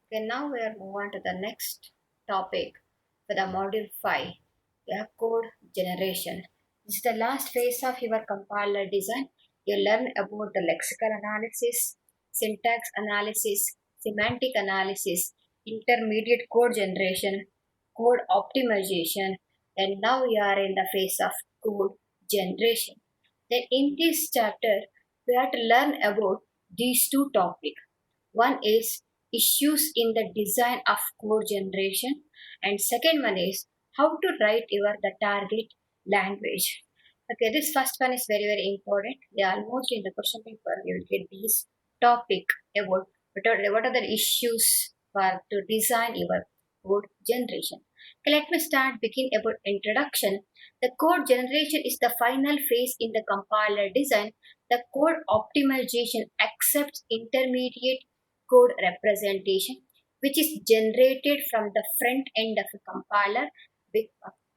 Okay, now we are moving on to the next topic for the module 5, the code generation. This is the last phase of your compiler design. You learn about the lexical analysis, syntax analysis, semantic analysis, intermediate code generation, code optimization, and now you are in the phase of code generation. Then in this chapter, we have to learn about these two topics. One is issues in the design of code generation, and second one is how to write your the target language. Okay, this first one is very important. They are almost in the question paper. You will get these topic about what are the issues for to design your code generation. Okay, let me start begin about introduction. The code generation is the final phase in the compiler design. The code optimization accepts intermediate code representation which is generated from the front end of a compiler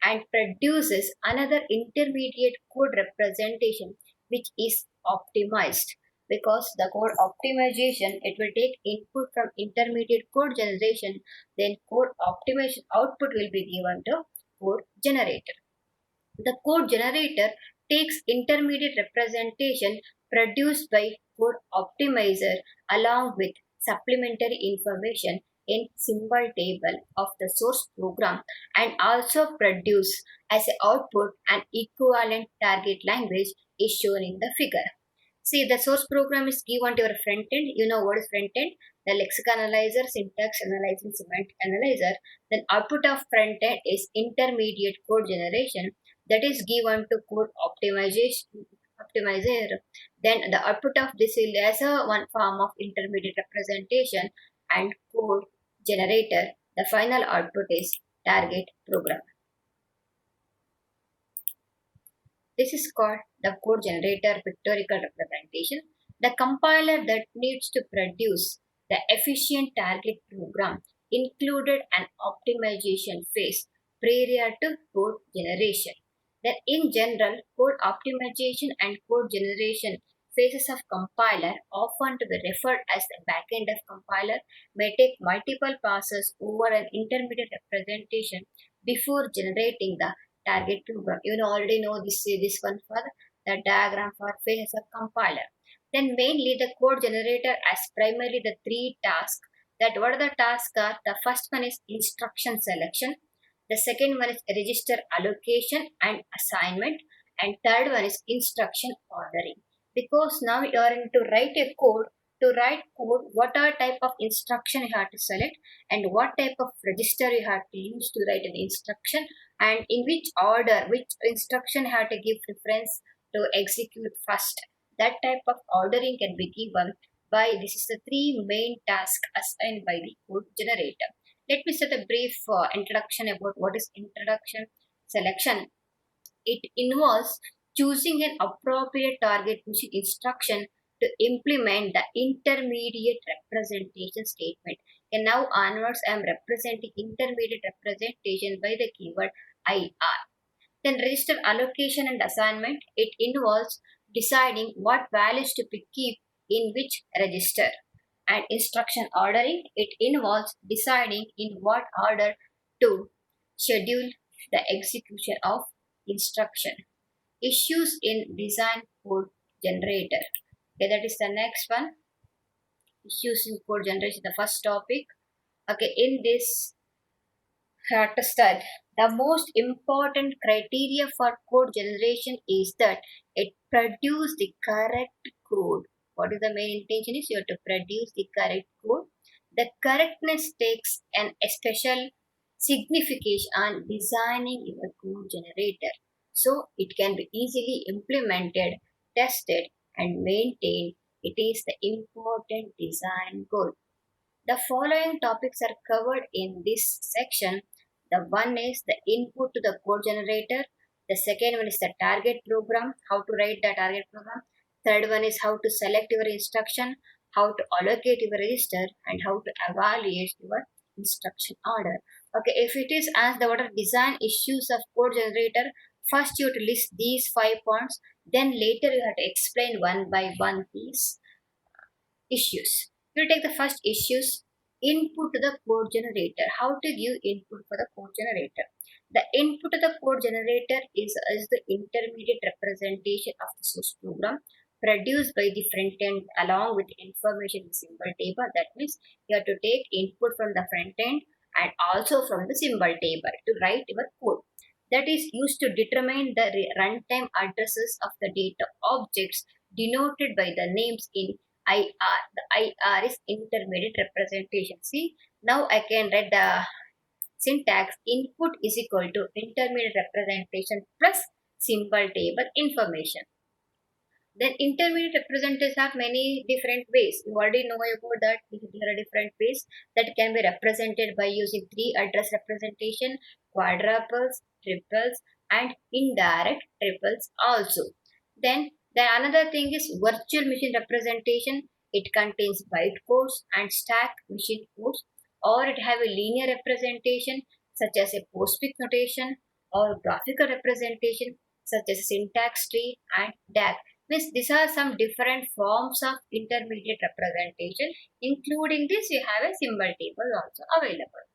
and produces another intermediate code representation which is optimized. Because the code optimization, it will take input from intermediate code generation, then code optimization output will be given to code generator. The code generator takes intermediate representation produced by code optimizer along with supplementary information in symbol table of the source program and also produce as an output an equivalent target language is shown in the figure. See, the source program is given to your front end. You know what is front end? The lexical analyzer, syntax analyzer, semantic analyzer. Then output of front end is intermediate code generation that is given to code optimizer. Then the output of this is as a one form of intermediate representation and code generator. The final output is target program. This is called the code generator pictorial representation. The compiler that needs to produce the efficient target program included an optimization phase prior to code generation. Then in general, code optimization and code generation phases of compiler, often to be referred as the backend of compiler, may take multiple passes over an intermediate representation before generating the target program. You already know this one for the diagram for phases of compiler. Then mainly the code generator as primarily the three tasks. That what are the tasks are? The first one is instruction selection. The second one is register allocation and assignment. And third one is instruction ordering. Because now you are going to write a code. To write code, what are type of instruction you have to select and what type of register you have to use to write an instruction and in which order, which instruction you have to give preference to execute first. That type of ordering can be given by this is the three main tasks assigned by the code generator. Let me set a brief introduction about what is introduction selection. It involves choosing an appropriate target using instruction to implement the intermediate representation statement. And now onwards, I am representing intermediate representation by the keyword IR. Then register allocation and assignment. It involves deciding what values to keep in which register. And instruction ordering. It involves deciding in what order to schedule the execution of instruction. Issues in design code generator. Okay, that is the next one. Issues in code generation, the first topic. Okay, in this have to start. The most important criteria for code generation is that it produce the correct code. What is the main intention is you have to produce the correct code. The correctness takes an special signification on designing your code generator. So it can be easily implemented, tested and maintained. It is the important design goal. The following topics are covered in this section. The one is the input to the code generator. The second one is the target program, how to write the target program. Third one is how to select your instruction, how to allocate your register, and how to evaluate your instruction order. Okay, if it is as the what are design issues of code generator, first you have to list these 5 points, then later you have to explain one by one these issues. We'll take the first issues. Input to the code generator. How to give input for the code generator? The input to the code generator is the intermediate representation of the source program produced by the front end along with information in symbol table. That means you have to take input from the front end and also from the symbol table to write your code. That is used to determine the runtime addresses of the data objects denoted by the names in IR. The IR is intermediate representation. See, now I can write the syntax: input is equal to intermediate representation plus symbol table information. Then intermediate representatives have many different ways. You already know about that. There are different ways that can be represented by using three address representation, quadruples, triples, and indirect triples also. Then the another thing is virtual machine representation. It contains bytecodes and stack machine codes, or it have a linear representation such as a postfix notation, or graphical representation such as syntax tree and DAG. Means these are some different forms of intermediate representation. Including this, you have a symbol table also available.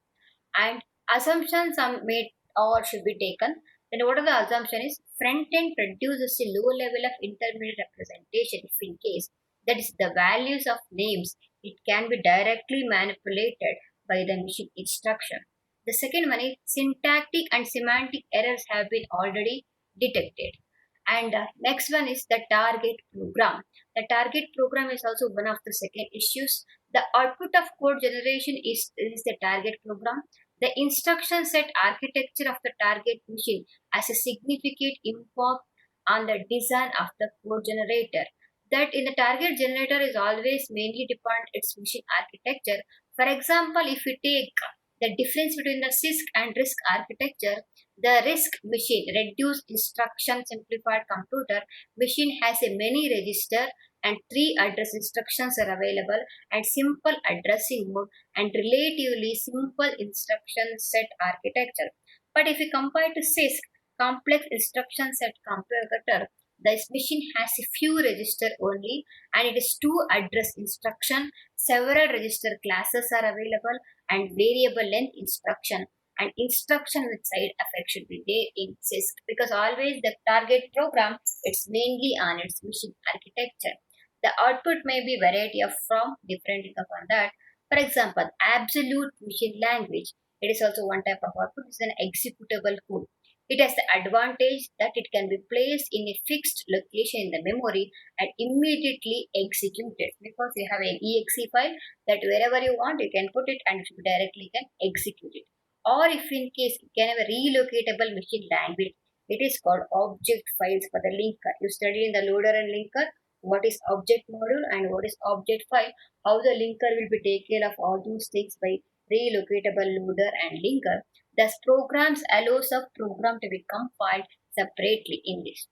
And assumptions are made or should be taken. Then what are the assumption is front end produces a low level of intermediate representation if in case that is the values of names, it can be directly manipulated by the machine instruction. The second one is syntactic and semantic errors have been already detected. And next one is the target program. The target program is also one of the second issues. The output of code generation is the target program. The instruction set architecture of the target machine has a significant impact on the design of the code generator. That in the target generator is always mainly depend its machine architecture. For example, if we take the difference between the CISC and RISC architecture, the RISC machine, reduced instruction simplified computer machine, has a many register and three address instructions are available and simple addressing mode and relatively simple instruction set architecture. But if we compare to CISC, complex instruction set computer, this machine has a few register only and it is two address instruction, several register classes are available and variable length instruction and instruction with side effect should be there in CISC because always the target program it's mainly on its machine architecture. The output may be variety of from depending upon that. For example, absolute machine language. It is also one type of output. It's an executable code. It has the advantage that it can be placed in a fixed location in the memory and immediately executed because you have an exe file that wherever you want you can put it and you directly can execute it. Or if in case you can have a relocatable machine language, it is called object files for the linker. You study in the loader and linker what is object module and what is object file, how the linker will be take care of all those things by relocatable loader and linker. Thus programs allows a program to be compiled separately in this.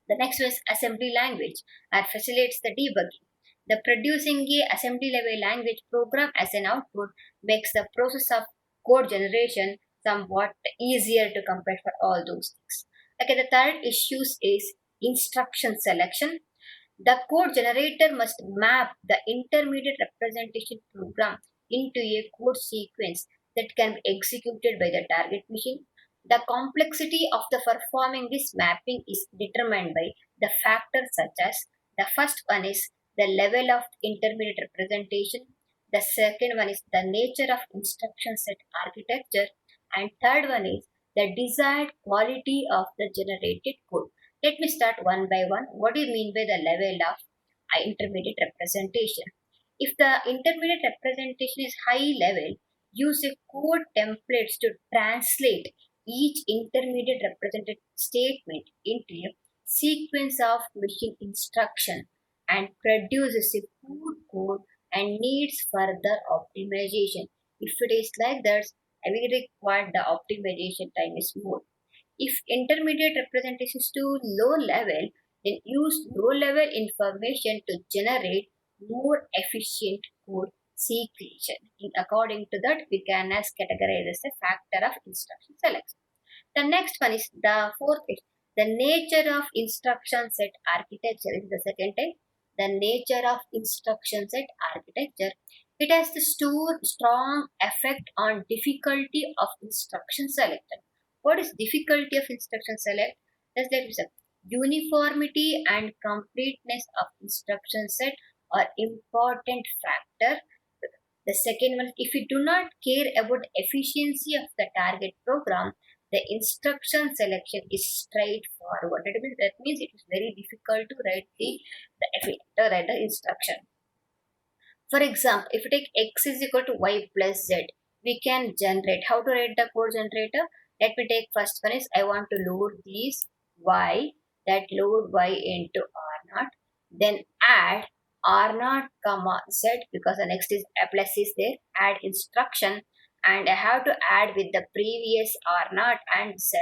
The next is assembly language and facilitates the debugging. The producing a assembly level language program as an output makes the process of code generation somewhat easier to compare for all those things. Okay, the third issues is instruction selection. The code generator must map the intermediate representation program into a code sequence that can be executed by the target machine. The complexity of the performing this mapping is determined by the factors such as the first one is the level of intermediate representation, the second one is the nature of instruction set architecture, and third one is the desired quality of the generated code. Let me start one by one. What do you mean by the level of intermediate representation? If the intermediate representation is high level, use a code templates to translate each intermediate represented statement into a sequence of machine instruction and produces a good code and needs further optimization. If it is like that, we require the optimization time is more. If intermediate representation is too low level, then use low level information to generate more efficient code sequence. According to that, we can as categorize as a factor of instruction selection. The next one is the fourth is the nature of instruction set architecture is the second type. The nature of instruction set architecture. It has the strong effect on difficulty of instruction selection. What is difficulty of instruction select? That's that is a uniformity and completeness of instruction set are important factor. The second one, if you do not care about efficiency of the target program, the instruction selection is straightforward. That means it is very difficult to write to write the instruction. For example, if you take x is equal to y plus z, we can generate. How to write the code generator? Let me take first one is I want to load these y, that load y into r naught, then add r naught comma z because the next is a plus is there, add instruction, and I have to add with the previous r naught and z.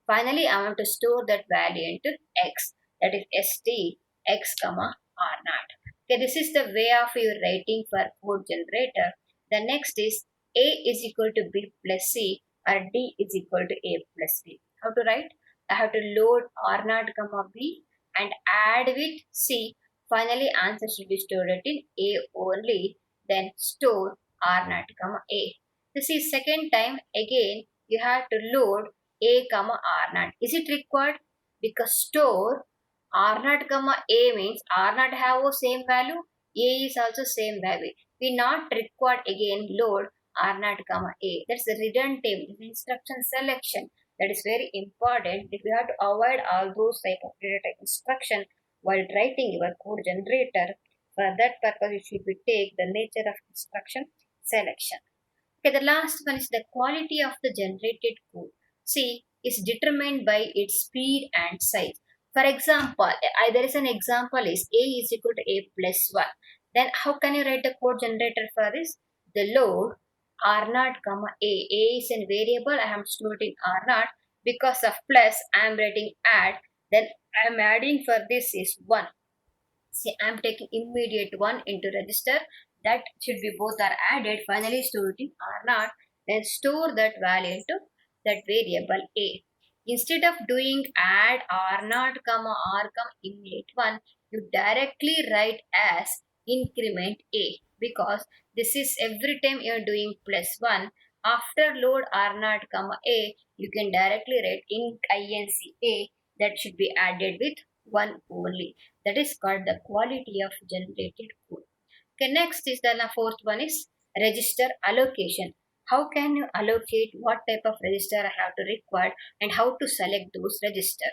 Finally, I want to store that value into x, that is st x comma r naught. Okay, this is the way of your writing for code generator. The next is A is equal to B plus C or D is equal to A plus B. How to write? I have to load R naught comma B and add with C. Finally, answer should be stored in A only. Then store R naught comma A. This is second time again you have to load A comma R naught. Is it required? Because store R naught comma A means R naught have the same value, A is also same value. We not required again load R naught comma A. That's the redundant instruction selection. That is very important. If you have to avoid all those type of data type instruction while writing your code generator, for that purpose you should be take the nature of instruction selection. Okay, the last one is the quality of the generated code. See, is determined by its speed and size. For example, there is an example is A is equal to A plus 1. Then how can you write the code generator for this? The load R naught comma A. A is a variable, I am storing R naught. Because of plus, I am writing add. Then I am adding for this is 1. See, I am taking immediate 1 into register. That should be both are added. Finally, stored in R naught. Then store that value into that variable A. Instead of doing add R naught comma R comma immediate 1, you directly write as increment A because this is every time you are doing plus 1. After load R naught comma A, you can directly write inc A that should be added with 1 only. That is called the quality of generated code. Okay, next is the fourth one is register allocation. How can you allocate what type of register I have to require and how to select those register?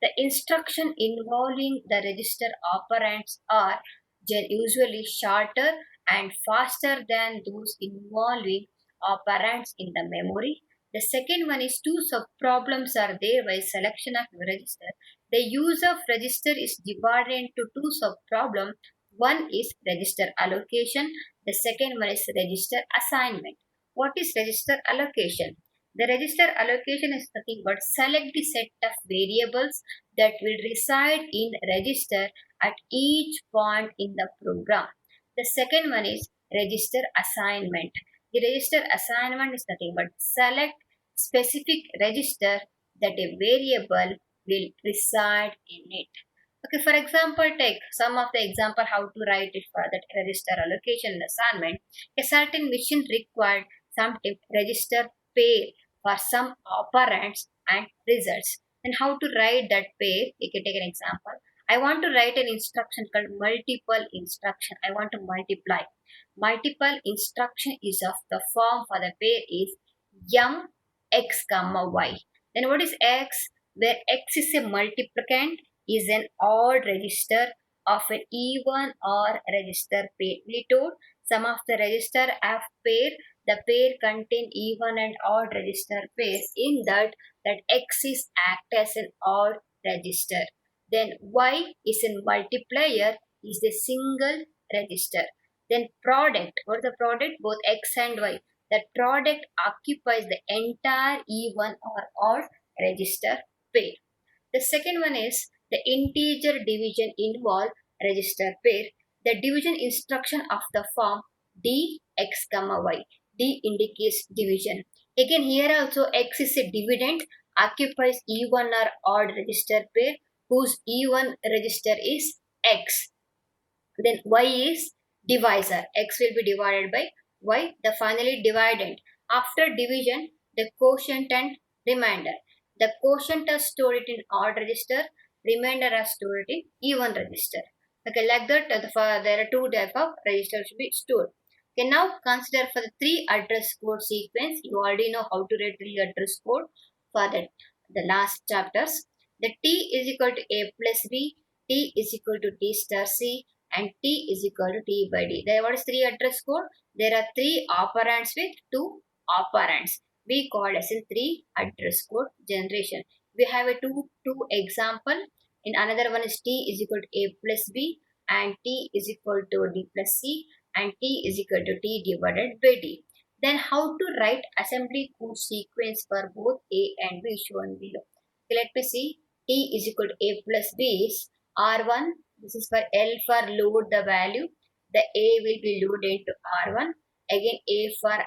The instruction involving the register operands are usually shorter and faster than those involving operands in the memory. The second one is two subproblems are there by selection of register. The use of register is divided into two subproblems. One is register allocation. The second one is register assignment. What is register allocation? The register allocation is nothing but select the set of variables that will reside in register at each point in the program. The second one is register assignment. The register assignment is nothing but select specific register that a variable will reside in it. Okay, for example, take some of the example how to write it for that register allocation and assignment. A certain mission required some register pair for some operands and results. Then how to write that pair? You can take an example. I want to write an instruction called multiple instruction. I want to multiply. Multiple instruction is of the form for the pair is young x comma y. Then what is x? Where x is a multiplicand is an odd register of an even or register pair. We told some of the register of pair, the pair contain even and odd register pairs. In that x is act as an odd register. Then y is a multiplier is the single register. Then product, what is the product? Both x and y. That product occupies the entire even or odd register pair. The second one is the integer division involve register pair. The division instruction of the form d x comma y. D indicates division. Again here also x is a dividend occupies even or odd register pair whose even register is x. Then y is divisor. X will be divided by Y, the finally dividend. After division, the quotient and remainder. The quotient is stored in odd register, remainder is stored in even register. Okay, like that, there are two type of registers to be stored. Okay, now consider for the three address code sequence. You already know how to write three address code for the last chapters. The T is equal to A plus B, T is equal to T star C, and T is equal to T by D. There what is three address code? There are three operands with two operands. We call as in three address code generation. We have a two example. In another one is T is equal to A plus B, and T is equal to D plus C, and T is equal to T divided by D. Then how to write assembly code sequence for both A and B shown below. Okay, let me see. T is equal to A plus B is R1. This is for L for load the value. The A will be loaded into R1. Again A for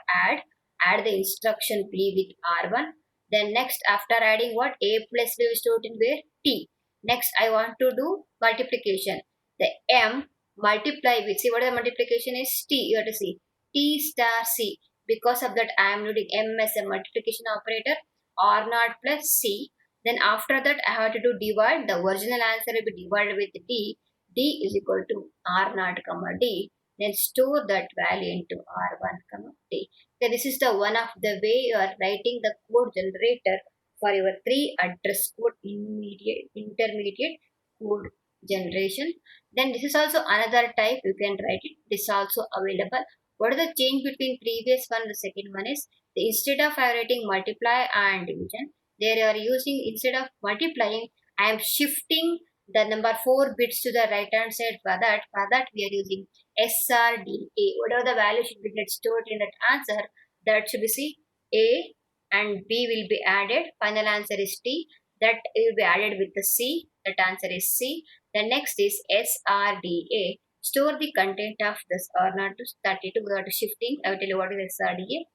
add the instruction B with R1. Then next after adding what? A plus B is stored in where? T. Next I want to do multiplication. The M multiply with, see what the multiplication is? T. You have to see. T star C. Because of that I am using M as a multiplication operator. R naught plus C. Then after that I have to do divide. The original answer will be divided with D. D is equal to R naught comma D. Then store that value into R1 comma D. So this is the one of the way you are writing the code generator for your three address code intermediate code generation. Then this is also another type you can write it. This is also available. What is the change between previous one and the second one is, instead of writing multiply and division, they are using, instead of multiplying, I am shifting the number 4 bits to the right hand side. For that we are using SRDA. Whatever the value should be get stored in that answer, that should be C. A and B will be added. Final answer is T. That will be added with the C. That answer is C. The next is SRDA. Store the content of this R0 to 32 without shifting. I will tell you what is SRDA.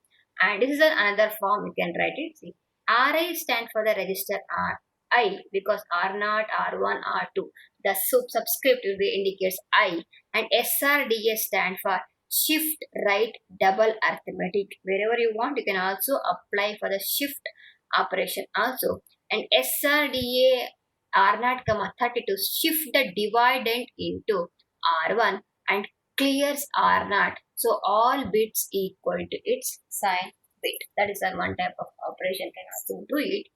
And this is another form you can write it. See, RI stand for the register I, because R0, R1, R2. The subscript will be indicates I, and SRDA stand for shift right double arithmetic. Wherever you want, you can also apply for the shift operation also. And SRDA R0, 32 shift the dividend into R1 and clears R0. So all bits equal to its sign bit. That is one type of operation can also do it.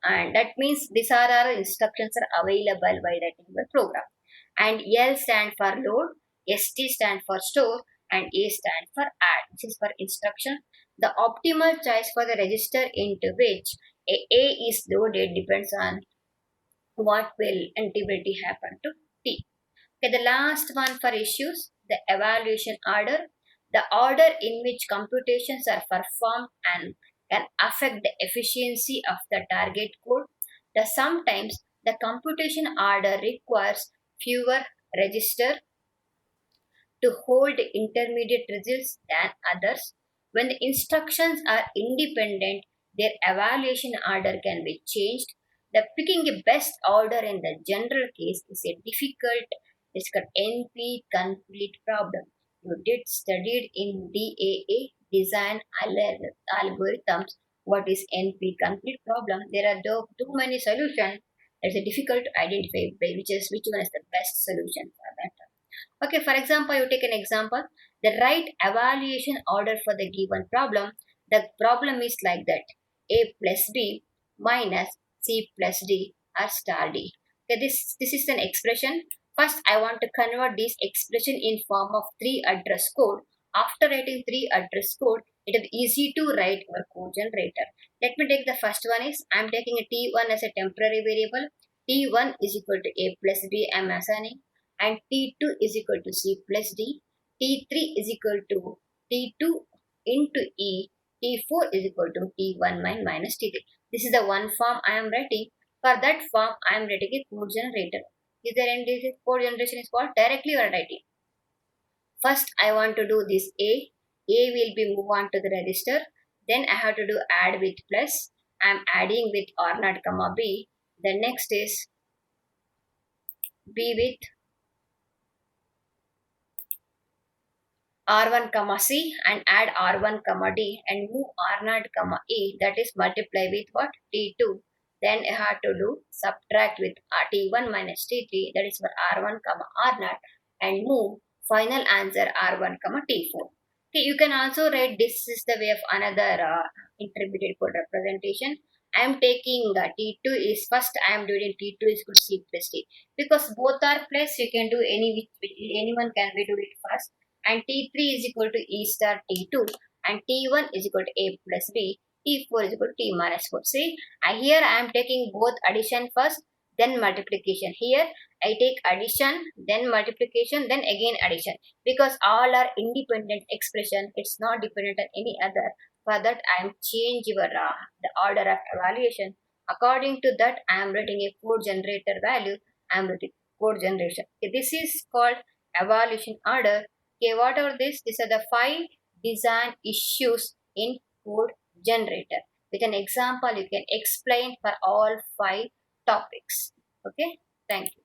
And that means these are our instructions are available by writing the program. And L stand for load, ST stand for store, and A stand for add. This is for instruction. The optimal choice for the register into which A is loaded depends on what will integrity happen to T. Okay, the last one for issues, the evaluation order, the order in which computations are performed and can affect the efficiency of the target code. The sometimes the computation order requires fewer register to hold intermediate results than others. When the instructions are independent, their evaluation order can be changed. The picking a best order in the general case is a difficult, it's called NP complete problem. You did studied in DAA design algorithms. What is NP complete problem? There are too many solutions. It's difficult to identify which one is the best solution for that. Okay, for example, you take an example. The right evaluation order for the given problem. The problem is like that. A plus B minus C plus D or star D. Okay, this is an expression. First, I want to convert this expression in form of three address code. After writing three address code, it is easy to write our code generator. Let me take the first one is, I am taking a T1 as a temporary variable. T1 is equal to A plus B I am assigning, and T2 is equal to C plus D. T3 is equal to T2 into E. T4 is equal to T1 minus T3. This is the one form I am writing. For that form, I am writing a code generator. Is there any code generation is called directly or writing? First, I want to do this A. A will be move on to the register. Then I have to do add with plus. I am adding with R0, comma B. The next is B with R1 comma C and add R1 comma D and move R0 comma E, that is multiply with what? T2. Then you have to do subtract with T1 minus T3, that is for R1 comma R0, and move final answer R1 comma T4. Okay, you can also write this is the way of another intermediate code representation. I am taking T2 is first, I am doing T2 is equal to C plus D, because both are plus you can do anyone can be do it first, and T3 is equal to E star T2, and T1 is equal to A plus B, T4 is equal to T minus 4. See, here I am taking both addition first, then multiplication. Here I take addition, then multiplication, then again addition, because all are independent expression. It's not dependent on any other. For that, I am change your the order of evaluation. According to that, I am writing a code generator value. I am writing code generation. Okay, this is called evaluation order. Okay, what are this? These are the 5 design issues in code generator. With an example, you can explain for all 5 topics. Okay, thank you.